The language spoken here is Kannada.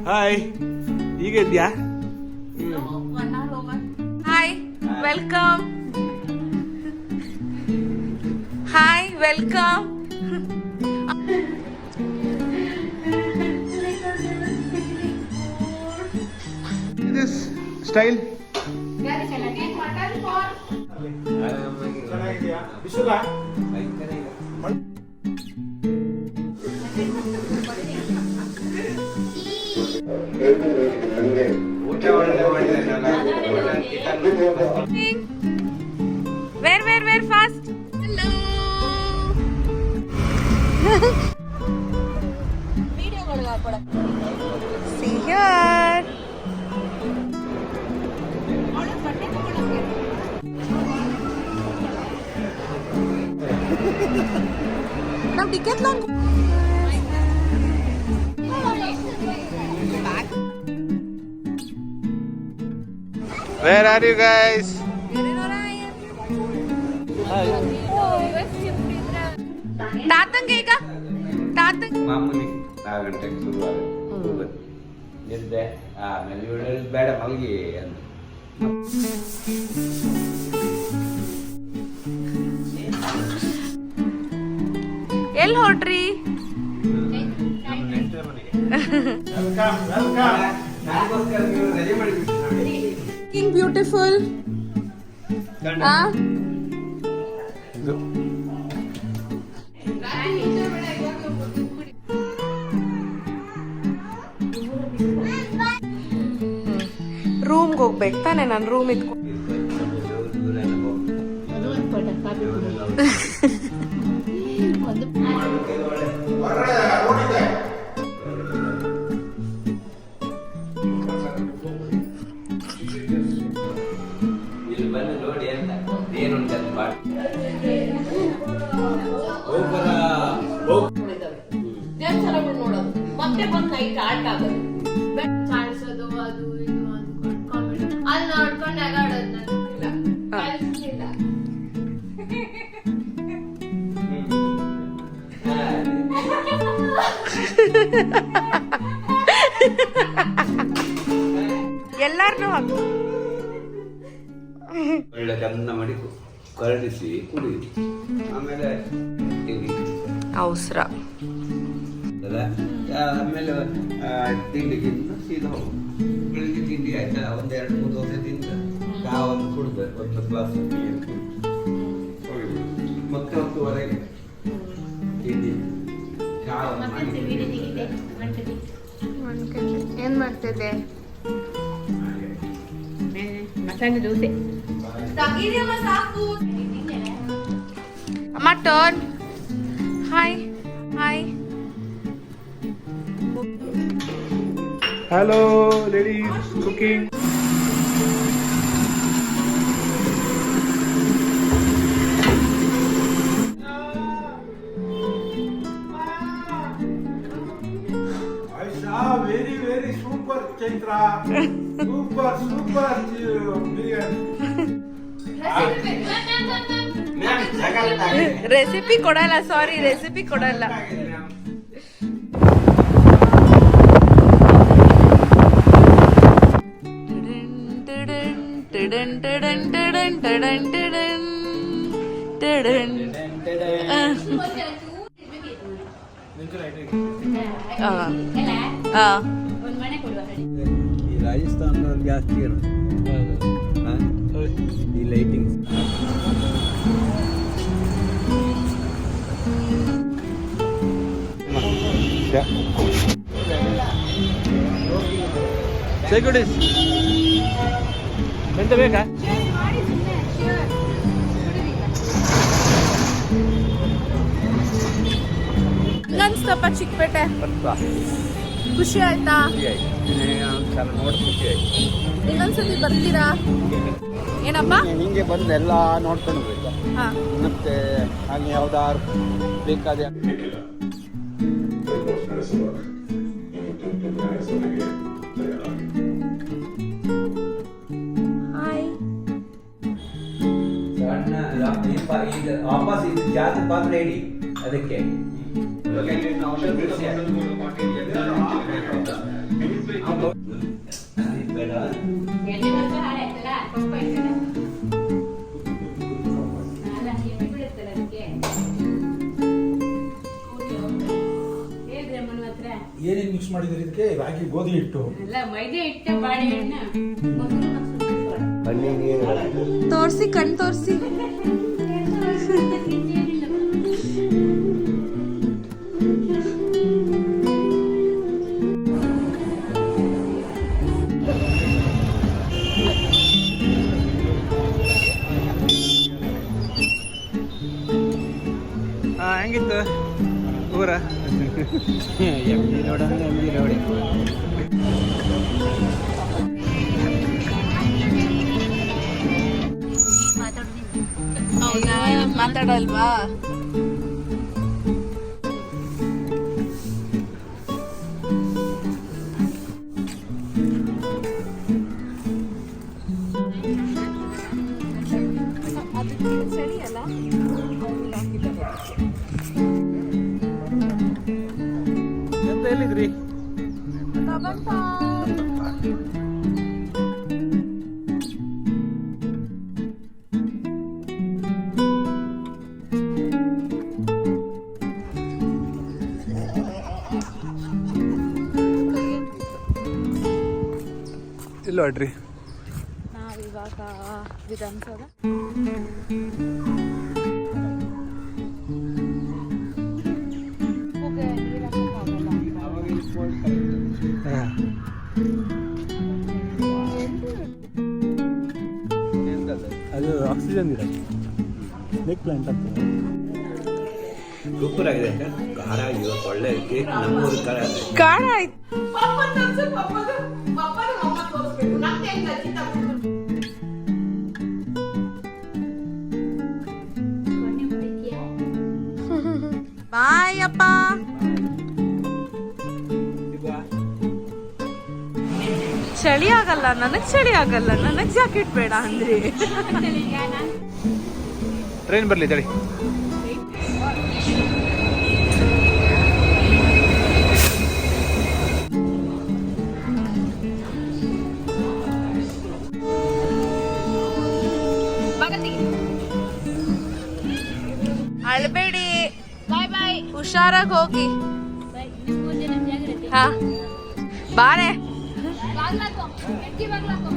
ಹಾಯ್, ಈಗ ಇದೆಯಾ? Hi, welcome. Hi, welcome. This style Where fast? Hello. See here. Now ticket long. Where are you guys? ತಾತಂಗೆ ಈಗ ಮಾಮೂಲಿ 4 ಗಂಟೆಗೆ ಶುರುವಾಗುತ್ತೆ. ಎದ್ದೆ ಆಮೇಲೆ ಇವಳು ಬೇಡ ಮಲಗಿ ಅಂತ ಎಲ್ಲಿ ಹೊರಟ್ರಿ? ಬ್ಯೂಟಿಫುಲ್. ರೂಮ್ಗೆ ಹೋಗ್ಬೇಕು ತಾನೆ? ನಾನು ರೂಮ್ ಇದ್ಕೊ ನೋಡೋದು ಮತ್ತೆ ಬಂದು ನೈಟ್ ಆಟ ಆಗೋದು, ಕಾಣಿಸೋದು, ಅದು ಇದು ಅನ್ಕೊಂಡು ಕಾಮಿಡಿ ಅಲ್ಲಿ ನೋಡ್ಕೊಂಡು ನಗಾಡೋದು. ಕಲಿಸ್ಲಿಲ್ಲ. ಎಲ್ಲಾರ್ನು ಒಳ್ಳೆ ಚಂದ ಮಾಡಿ ಕರಡಿಸಿ ಕುಡಿದು ಆಮೇಲೆ ಅವಸರ. ಆಮೇಲೆ ತಿಂಡಿಗಿಂತ ಸೀದಾ ಹೋಗು. ಬೆಳಿಗ್ಗೆ ತಿಂಡಿ ಆಯ್ತಾ, 1-2-3 ದೋಸೆ ತಿಂದು ಒಂದು ಕುಡ್ದು ಒಂದು ಗ್ಲಾಸ್ ನೀರು ಕುಡಿದು ಮತ್ತೆ 10:30ಗೆ ತಿಂಡಿ ಏನ್ ಮಾಡ್ತಿದ್ದೆ? ಮಸಾಲೆ ದೋಸೆ. ಅಮ್ಮ turn. Hi hi. Hello ladies, cooking. Aisha, very super Chaitra. Super biryani. Recipe ಕೊಡಲ್ಲ, ಸಾರಿ, ರೆಸಿಪಿ ಕೊಡಲ್ಲ. ಈ ರಾಜಸ್ಥಾನದವ್ರು ಜಾಸ್ತಿ ಇರೋದು ಈ ಲೈಟಿಂಗ್ಸ್. ಸೆಕ್ಯೂರಿಟೀಸ್ ಎಂತ ಬೇಕಾ? ಅನ್ಸ್ತಪ್ಪ ಚಿಕ್ಕಪೇಟೆ? ಖುಷಿ ಆಯ್ತಾ? ನೋಡಿ ಖುಷಿ ಆಯ್ತು. ಇನ್ನೊಂದ್ಸತಿ ಬರ್ತೀರಾ? ಏನಪ್ಪ? ಹಿಂಗೆ ಬಂದು ಎಲ್ಲ ನೋಡ್ಕೊಂಡು ಹೋಗ್ಬೇಕು. ಮತ್ತೆ ಹಾಗೆ ಯಾವ್ದಾರು ಬೇಕಾದ ವಾಪಸ್ ಇದು ಜಾತಿ ಪಾತ್ರ ಹೇಳಿ ಅದಕ್ಕೆ ಮಾಡಿದ್ರೆ ಇದಕ್ಕೆ ರಾಗಿ ಗೋಧಿ ಹಿಟ್ಟು. ಎಲ್ಲ ಮೈದೆ ಹಿಟ್ಟೆ ಬಾಳೆಹಣ್ಣ ಮೊಸರು ತೋರ್ಸಿ ಕಣ್ ತೋರ್ಸಿ. ಹೆಂಗಿತ್ತು ಊರ? MG road ಅಂದ್ರೆ MG road. ಹೌದಾ, ಮಾತಾಡಲ್ವಾ? ಅದಕ್ಕೆ ಚಳಿ ಅಲ್ಲ, ಎಂತ ಎಲ್ಲಿದ್ರಿ? ಇಲ್ಲ ನೋಡ್ರಿ, ನಾವಿವಾಗ ವಿಧಾನಸೌಧ. ಅದು ಆಕ್ಸಿಜನ್ ಇರೋದು, ಸ್ನೇಕ್ ಪ್ಲಾಂಟ್ ಅಂತ. ಸೂಪರ್ ಆಗಿದೆ ಸರ್, ಖಾರ ಇವತ್ತು ಒಳ್ಳೆ ಕೇಕ್ ನಮ್ಮೂರು ಖಾರ ಇದೆ. ಕಾಣ ಆಯ್ತು. ಬಾಯ್ ಅಪ್ಪ. ಚಳಿ ಆಗಲ್ಲ, ನನಗ್ ಚಳಿ ಆಗಲ್ಲ, ನನಗ್ ಜಾಕೆಟ್ ಬೇಡ ಅಂದ್ರೆ. ಟ್ರೈನ್ ಬರ್ಲಿ ತಡಿ. ಅಳ್ಬೇಡಿ, ಬಾಯ್ ಬಾಯ್. ಹುಷಾರಾಗಿ ಹೋಗಿ. ಹಾ ಬಾರೆ. ಬಾಗ್ಲಾಕೋ, ಎಟ್ಟಿ ಬಾಗ್ಲಾಕೋ.